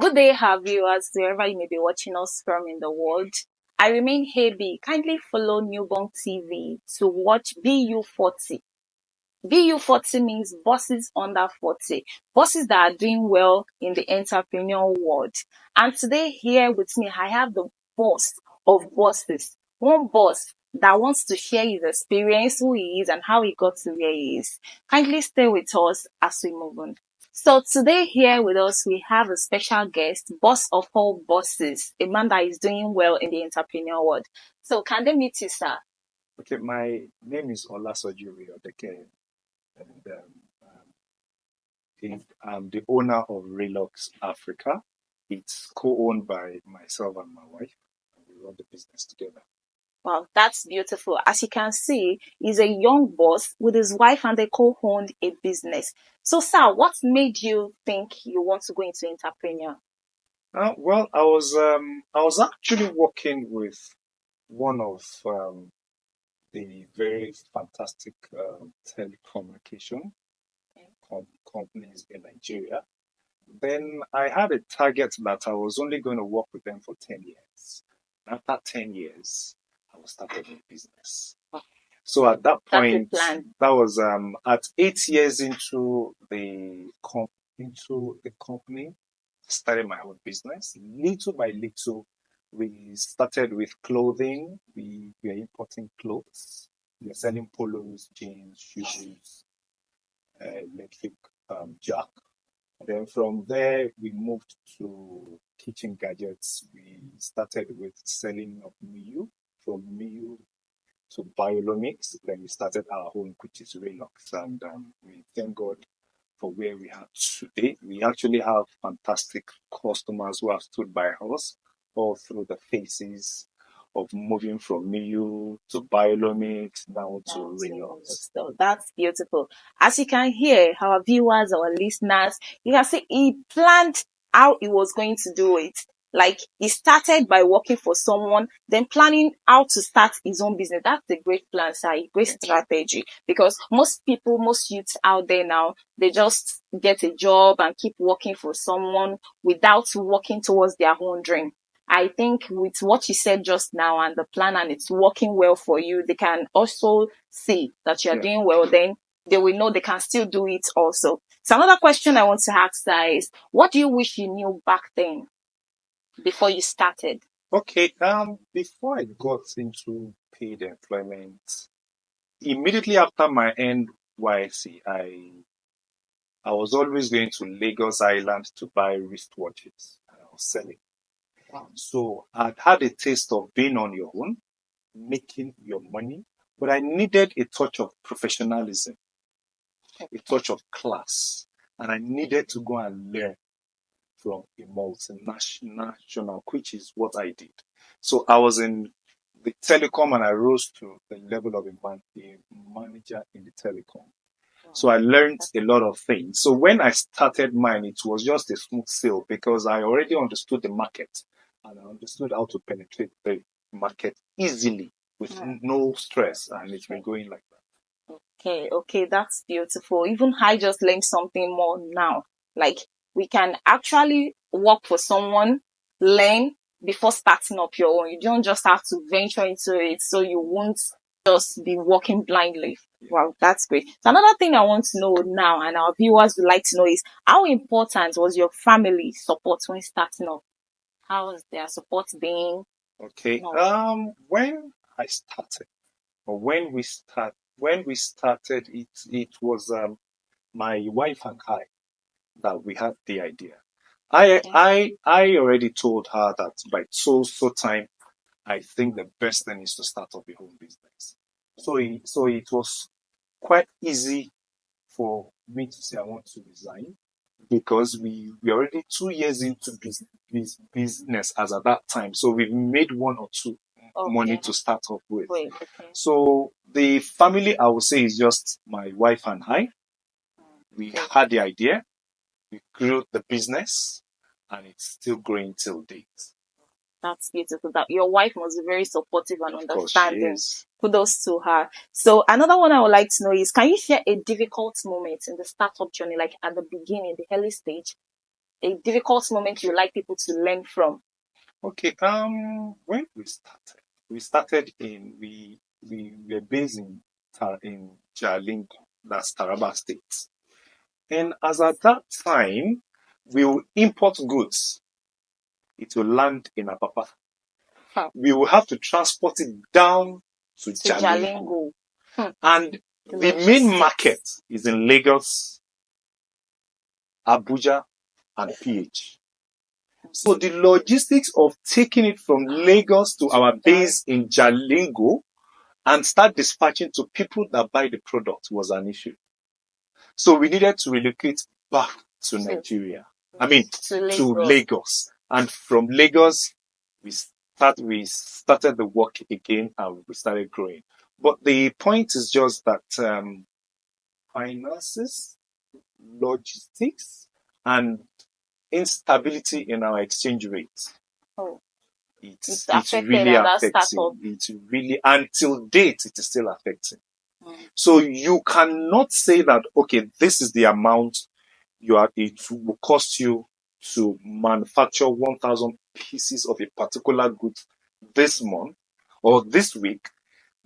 Good day, our viewers, wherever you may be watching us from in the world. I remain Happy. Kindly follow NubunkTV to watch BU40. BU40 means bosses under 40, bosses that are doing well in the entrepreneurial world. And today here with me, I have the boss of bosses, one boss that wants to share his experience, who he is, and how he got to where he is. Kindly stay with us as we move on. So today here with us, we have a special guest, boss of all bosses, a man that is doing well in the entrepreneurial world. So can they meet you, sir? Okay, my name is Olasoji Ray-Odekeye, and I'm the owner of Raylux Africa. It's co-owned by myself and my wife, and we run the business together. Wow, that's beautiful. As you can see, he's a young boss with his wife and they co-owned a business. So, sir, what made you think you want to go into entrepreneur? Well, I was actually working with one of the very fantastic telecommunication companies in Nigeria. Then I had a target that I was only going to work with them for 10 years. After 10 years, I was starting a business. So at that point, that was at 8 years into the company, started my own business. Little by little, we started with clothing. We were importing clothes. We were selling polos, jeans, shoes, electric jack. Then from there, we moved to kitchen gadgets. We started with selling of Miu, from Miu to Biolomics. Then we started our own, which is Raylux. And we thank God for where we are today. We actually have fantastic customers who have stood by us all through the phases of moving from Miu to Biolomics down to Raylux. So that's beautiful. As you can hear, our viewers, our listeners, you can see he planned how he was going to do it. Like he started by working for someone, then planning how to start his own business. That's a great plan, sir, a great strategy. Because most people, most youths out there now, they just get a job and keep working for someone without working towards their own dream. I think with what you said just now and the plan and it's working well for you, they can also see that you're doing well. Then they will know they can still do it also. So another question I want to ask is, what do you wish you knew back then before you started? Okay, before I got into paid employment, immediately after my NYC, I was always going to Lagos Island to buy wristwatches and I was selling. Wow. So I'd had a taste of being on your own, making your money, but I needed a touch of professionalism, a touch of class, and I needed to go and learn from a multinational, which is what I did. So I was in the telecom and I rose to the level of a manager in the telecom. So I learned a lot of things. So when I started mine, it was just a smooth sail because I already understood the market and I understood how to penetrate the market easily with no stress, and it's been going like that. Okay, that's beautiful. Even I just learned something more now. Like we can actually work for someone, learn before starting up your own. You don't just have to venture into it so you won't just be walking blindly. Wow, that's great. So another thing I want to know now, and our viewers would like to know, is how important was your family support when starting up? How was their support being? Okay. When I started, or when we started, it was my wife and I that we had the idea. I already told her that by so time, I think the best thing is to start up your own business. So it was quite easy for me to say I want to resign because we already 2 years into business as at that time. So we've made one or two money to start off with. So the family, I would say, is just my wife and I. We had the idea, we grew the business, and it's still growing till date. That's beautiful. That your wife must be very supportive and understanding. Kudos to her. So another one I would like to know is, can you share a difficult moment in the startup journey, like at the beginning, the early stage? a difficult moment you like people to learn from? Okay. When we started we were based in Jalingo, that's Taraba State, and as at that time, we will import goods. It will land in Apapa. Huh. We will have to transport it down to To Jalingo. Jalingo. And the main Logistics. market is in Lagos, Abuja, and PH. So the logistics of taking it from Lagos to our base in Jalingo and start dispatching to people that buy the product was an issue. So we needed to relocate back to Nigeria. I mean, to Lagos. And from Lagos, we started the work again and we started growing. But the point is just that finances, logistics, and instability in our exchange rate. Oh, It's really affecting. It's really, until date, it is still affecting. So you cannot say that, okay, this is the amount it will cost you to manufacture 1,000 pieces of a particular good this month or this week.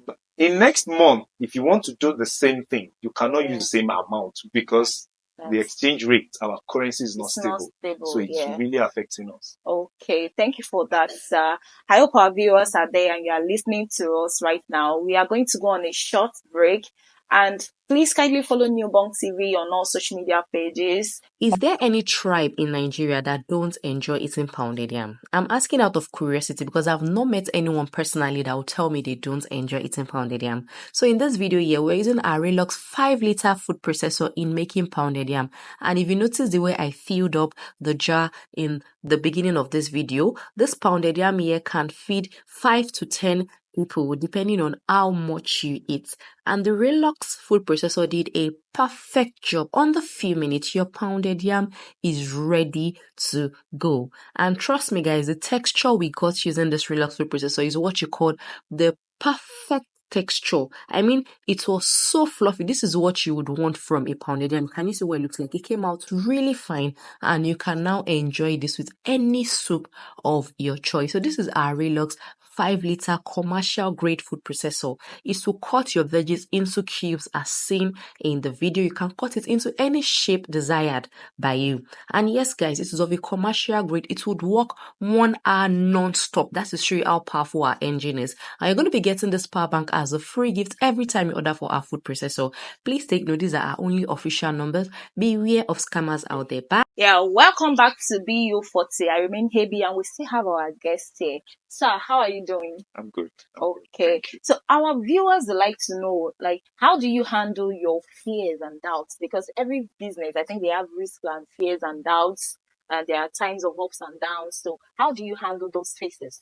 But in next month, if you want to do the same thing, you cannot use the same amount because the exchange rate, our currency is not stable. So it's really affecting us. Okay, thank you for that, sir. I hope our viewers are there and you are listening to us right now. We are going to go on a short break. And please kindly follow NubunkTV on all social media pages. Is there any tribe in Nigeria that don't enjoy eating pounded yam? I'm asking out of curiosity because I've not met anyone personally that will tell me they don't enjoy eating pounded yam. So in this video here, we're using our Raylux 5-liter food processor in making pounded yam. And if you notice the way I filled up the jar in the beginning of this video, this pounded yam here can feed 5 to 10 people depending on how much you eat. And the Raylux food processor did a perfect job. Under few minutes, your pounded yam is ready to go. And trust me, guys, the texture we got using this Raylux food processor is what you call the perfect texture. I mean, it was so fluffy. This is what you would want from a pounded yam. Can you see what it looks like? It came out really fine, and you can now enjoy this with any soup of your choice. So this is our Raylux 5-liter commercial grade food processor. Is to cut your veggies into cubes as seen in the video. You can cut it into any shape desired by you. And yes, guys, it is of a commercial grade. It would work 1 hour non-stop. That's to show you how powerful our engine is. And you're going to be getting this power bank as a free gift every time you order for our food processor. Please take note, these are our only official numbers. Beware of scammers out there. Bye. Yeah, welcome back to BU40. I remain Hebi and we still have our guest here. Sir, how are you doing? I'm good. Okay. So our viewers would like to know, like, how do you handle your fears and doubts? Because every business, I think they have risks and fears and doubts, and there are times of ups and downs. So how do you handle those phases?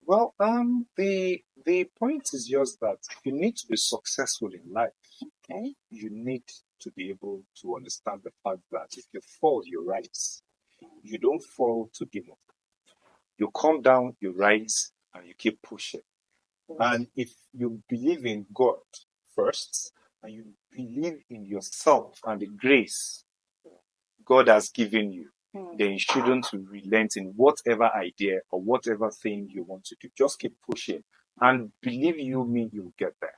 Well, the point is just that you need to be successful in life. Okay. You need to be able to understand the fact that if you fall, you rise. You don't fall to give up. You come down, you rise, and you keep pushing. And if you believe in God first, and you believe in yourself and the grace God has given you, then you shouldn't relent in whatever idea or whatever thing you want to do. Just keep pushing. And believe you me, you'll get there.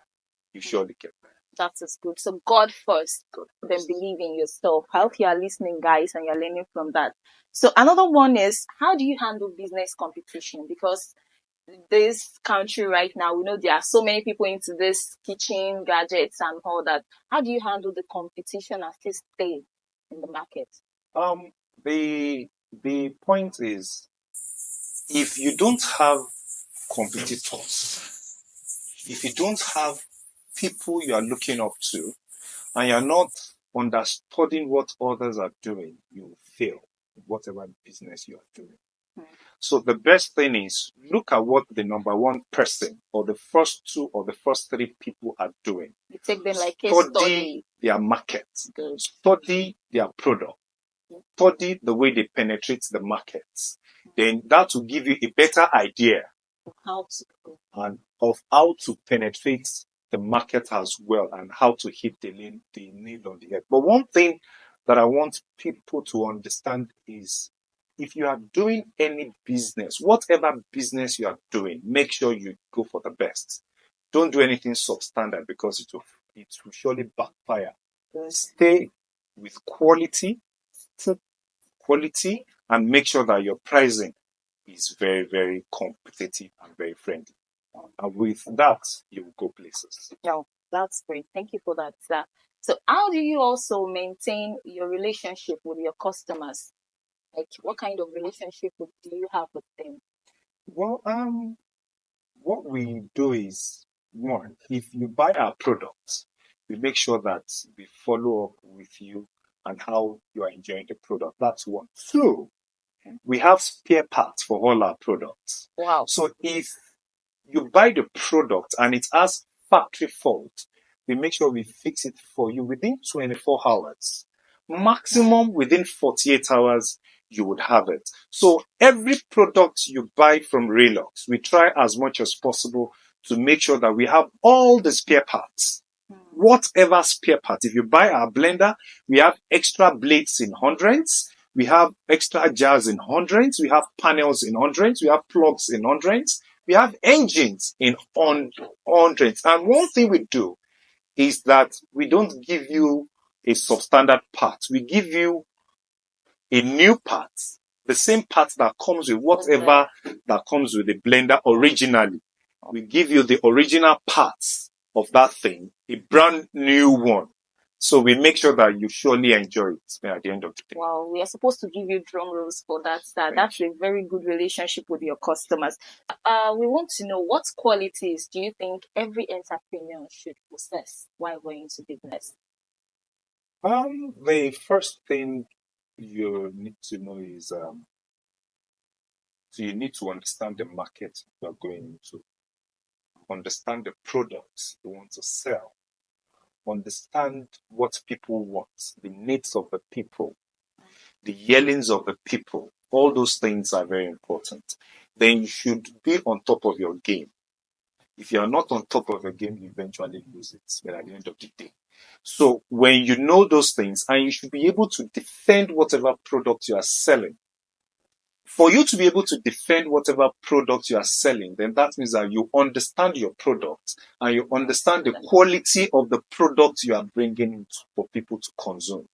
You surely get there. That is good. So God first, then believe in yourself. I hope you are listening, guys, and you're learning from that. So another one is, how do you handle business competition? Because this country right now, we know there are so many people into this kitchen gadgets and all that. How do you handle the competition and still stay in the market? The point is, if you don't have competitors, if you don't have people you are looking up to, and you're not understanding what others are doing, you will fail in whatever business you are doing. So the best thing is, look at what the number one person or the first 2 or the first 3 people are doing. You take them like a study their market, study their product, study the way they penetrate the markets. Then that will give you a better idea of how to penetrate the market as well and how to hit the nail on the head. But one thing that I want people to understand is if you are doing any business, whatever business you are doing, make sure you go for the best. Don't do anything substandard because it will surely backfire. Stay with quality, and make sure that your pricing is very, very competitive and very friendly. And with that, you will go places. No, that's great. Thank you for that, sir. So how do you also maintain your relationship with your customers? Like, what kind of relationship do you have with them? Well, what we do is, one, if you buy our products, we make sure that we follow up with you and how you are enjoying the product. That's one. Two, we have spare parts for all our products. Wow. So if you buy the product and it has factory fault, we make sure we fix it for you within 24 hours. Maximum within 48 hours, you would have it. So every product you buy from Raylux, we try as much as possible to make sure that we have all the spare parts. Whatever spare part. If you buy our blender, we have extra blades in hundreds. We have extra jars in hundreds. We have panels in hundreds. We have plugs in hundreds. We have engines in hundreds. And one thing we do is that we don't give you a substandard part. We give you a new part, the same part that comes with whatever that comes with the blender originally. We give you the original parts of that thing, a brand new one. So we make sure that you surely enjoy it at the end of the day. Wow, we are supposed to give you drum rolls for that, sir. That's a very good relationship with your customers. We want to know, what qualities do you think every entrepreneur should possess while going into business? The first thing you need to know is so you need to understand the market you are going into, understand the products you want to sell, understand what people want, the needs of the people, the yearnings of the people. All those things are very important. Then you should be on top of your game. If you are not on top of your game, you eventually lose it at the end of the day. So when you know those things, and you should be able to defend whatever product you are selling. For you to be able to defend whatever product you are selling, then that means that you understand your product and you understand the quality of the product you are bringing for people to consume.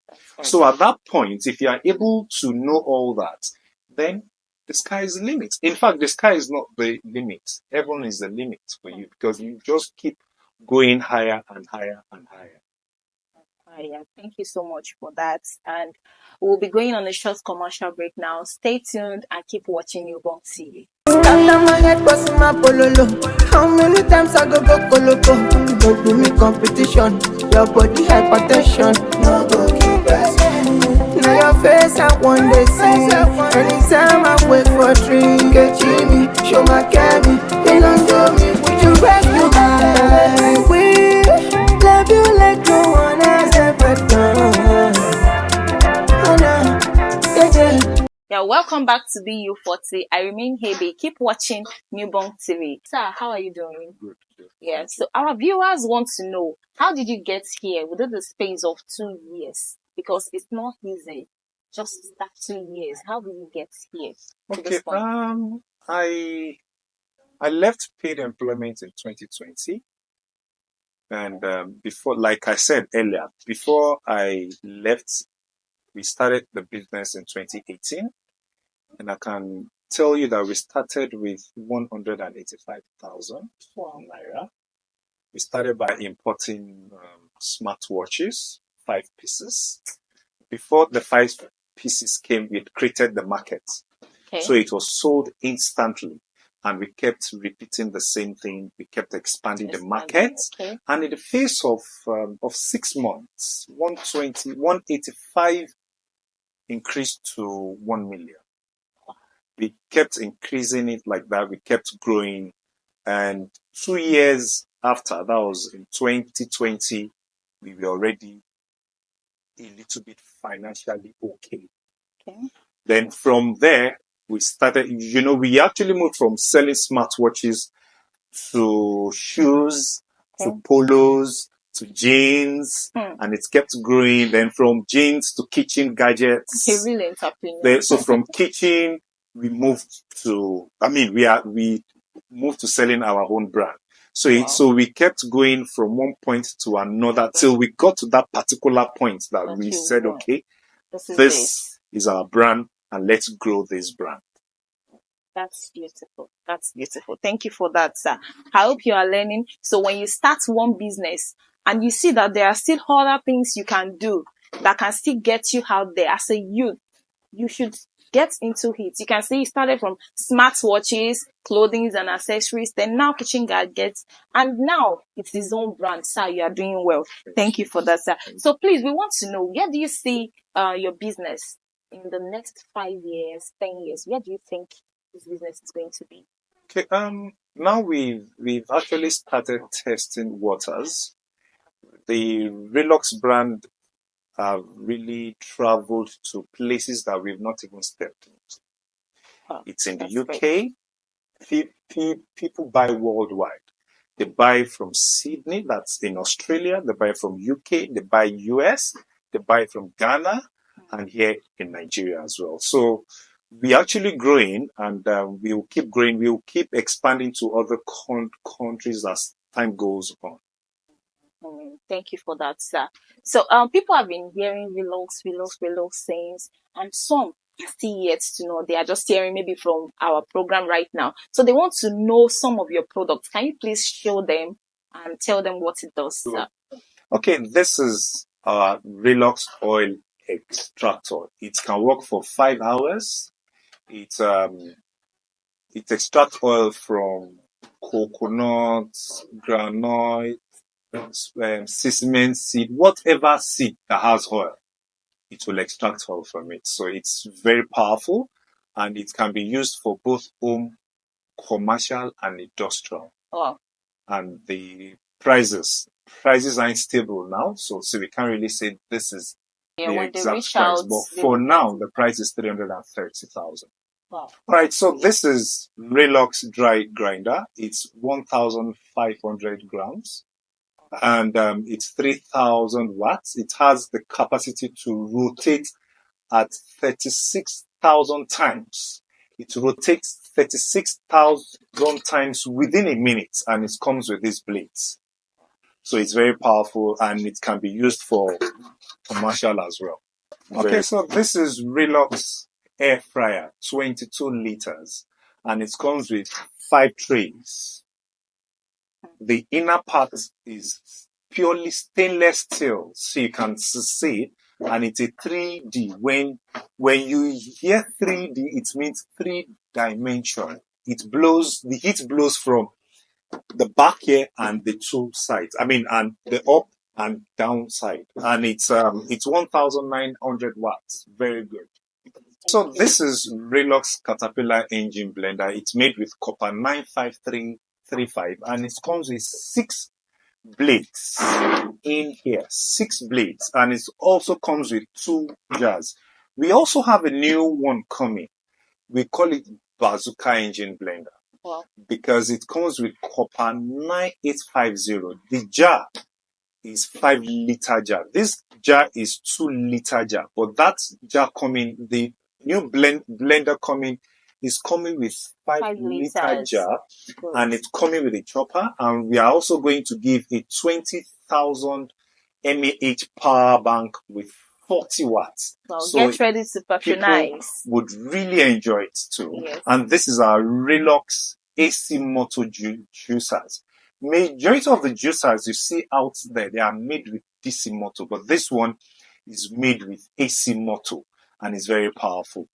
So at that point, if you are able to know all that, then the sky is the limit. In fact, the sky is not the limit. Heaven is the limit for you because you just keep going higher and higher and higher. Yeah, thank you so much for that. And we'll be going on a short commercial break now. Stay tuned and keep watching NubunkTV. My head was my pololo. How many times I go koloko? Don't do me competition. Your body hypertension. No go keep us. Now your face I want to see. Anytime I wait for a drink, get Jimmy, show my cabby. They don't do me. Would you rescue my we love you like no one has ever done. Oh no, yeah. Yeah, welcome back to BU40. I remain Hebe. Keep watching NubunkTV. Sir, how are you doing? Good. Yeah, so our viewers want to know, how did you get here within the space of 2 years? Because it's not easy. Just that 2 years. How did you get here to this point? I left paid employment in 2020. And before, like I said earlier, before I left, we started the business in 2018. And I can tell you that we started with 185,000 naira. We started by importing smartwatches, 5 pieces. Before the 5 pieces came, it created the market. Okay. So it was sold instantly. And we kept repeating the same thing. We kept expanding the market. Okay. And in the face of 6 months, 185 increased to 1 million. We kept increasing it like that. We kept growing. And 2 years after, that was in 2020, we were already a little bit financially okay. Then from there, we started, we actually moved from selling smartwatches to shoes, to polos, to jeans, Hmm. and it kept growing. Then from jeans to kitchen gadgets. A real entrepreneur. So from kitchen, we moved to, we moved to selling our own brand. So, Wow. so we kept going from one point to another till we got to that particular point that That we you said, want. okay, This is this is our brand and let's grow this brand. That's beautiful. That's beautiful. Thank you for that, sir. I hope you are learning. So when you start one business and you see that there are still other things you can do that can still get you out there as a youth, you should get into it. You can see it started from smartwatches, clothing and accessories, then now kitchen gadgets, and now it's his own brand. Sir, you are doing well. Thank you for that, sir. So please, we want to know, where do you see your business in the next 5 years, 10 years? Where do you think this business is going to be? Okay, now we've actually started testing waters. The Raylux brand have really traveled to places that we've not even stepped into. Oh, it's in the that's UK. People buy worldwide. They buy from Sydney, that's in Australia. They buy from UK. They buy US. They buy from Ghana, and here in Nigeria as well. So we're actually growing, and we will keep growing. We will keep expanding to other countries as time goes on. Thank you for that, sir. So people have been hearing Raylux sayings, and some are still yet to know. They are just hearing maybe from our program right now. So they want to know some of your products. Can you please show them and tell them what it does, sir? Okay, this is our Raylux oil extractor. It can work for 5 hours. It extracts oil from coconut, granite, sesame seed, whatever seed that has oil, it will extract oil from it. So it's very powerful, and it can be used for both home, commercial, and industrial. Oh, And the prices aren't stable now, so we can't really say this is yeah, the when they exact reach price. out, But they for will now, get the price is 330,000. wow. Right, so this is Raylux dry grinder. It's 1,500 grams, and it's 3,000 watts. It has the capacity to rotate at 36,000 times. It rotates 36,000 times within a minute, and it comes with these blades. So it's very powerful, and it can be used for commercial as well. Okay, so this is Raylux air fryer, 22 liters, and it comes with 5 trays. The inner part is purely stainless steel, so you can see it, and it's a 3D. When you hear 3D, it means 3-dimension. The heat blows from the back here and the two sides. And the up and down side. And it's 1,900 watts. Very good. So this is Raylux Caterpillar engine blender. It's made with copper 95335, and it comes with 6 blades in here. 6 blades, and it also comes with 2 jars. We also have a new one coming. We call it Bazooka engine blender. Wow. Because it comes with copper 9850. The jar is 5-liter jar. This jar is 2-liter jar, but that jar coming, the new blender coming, is coming with 5-liter jar, and it's coming with a chopper, and we are also going to give a 20,000 mAh power bank with 40 watts. Well, so get ready to patronize. Would really enjoy it too. Yes. And this is our Raylux AC motor juicers. Majority of the juicers you see out there, they are made with DC motor, but this one is made with AC motor, and is very powerful.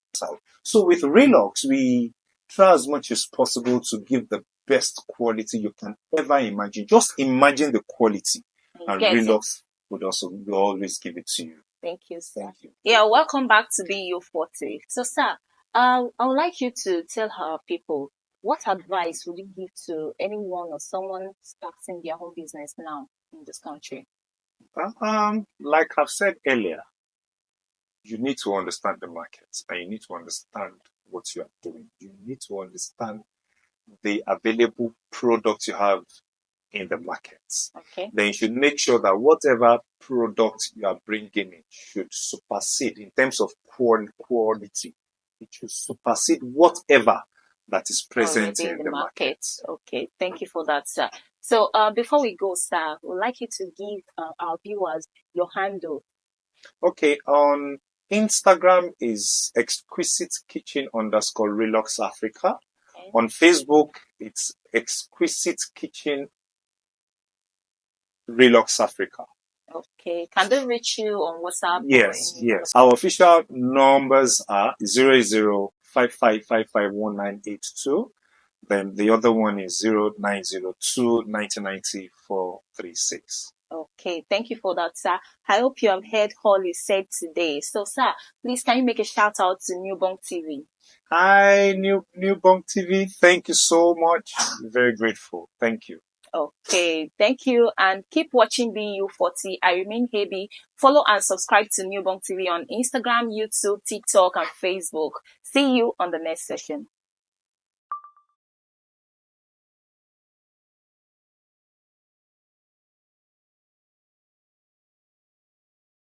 So with Raylux, we try as much as possible to give the best quality you can ever imagine. Just imagine the quality, and Raylux will always give it to you. Thank you, sir. Thank you. Yeah, welcome back to BU40. So, sir, I would like you to tell our people, what advice would you give to anyone or someone starting their own business now in this country? Like I've said earlier, you need to understand the market, and you need to understand what you are doing. You need to understand the available products you have in the markets. Okay. Then you should make sure that whatever product you are bringing in should supersede in terms of quality. It should supersede whatever that is present Already in the market. Okay, thank you for that, sir. So, before we go, sir, we'd like you to give our viewers your handle. Okay, on Instagram is exquisite kitchen _ Raylux Africa. Okay. On Facebook, it's exquisite kitchen Raylux Africa. Okay, can they reach you on WhatsApp? Yes. Our official numbers are 0055551982. Then the other one is 0902 Okay, thank you for that, sir. I hope you have heard all he said today. So, sir, please can you make a shout out to NubunkTV? Hi, NubunkTV. Thank you so much. Very grateful. Thank you. Okay, thank you, and keep watching BU40. I remain Hebi. Follow and subscribe to NubunkTV on Instagram, YouTube, TikTok, and Facebook. See you on the next session.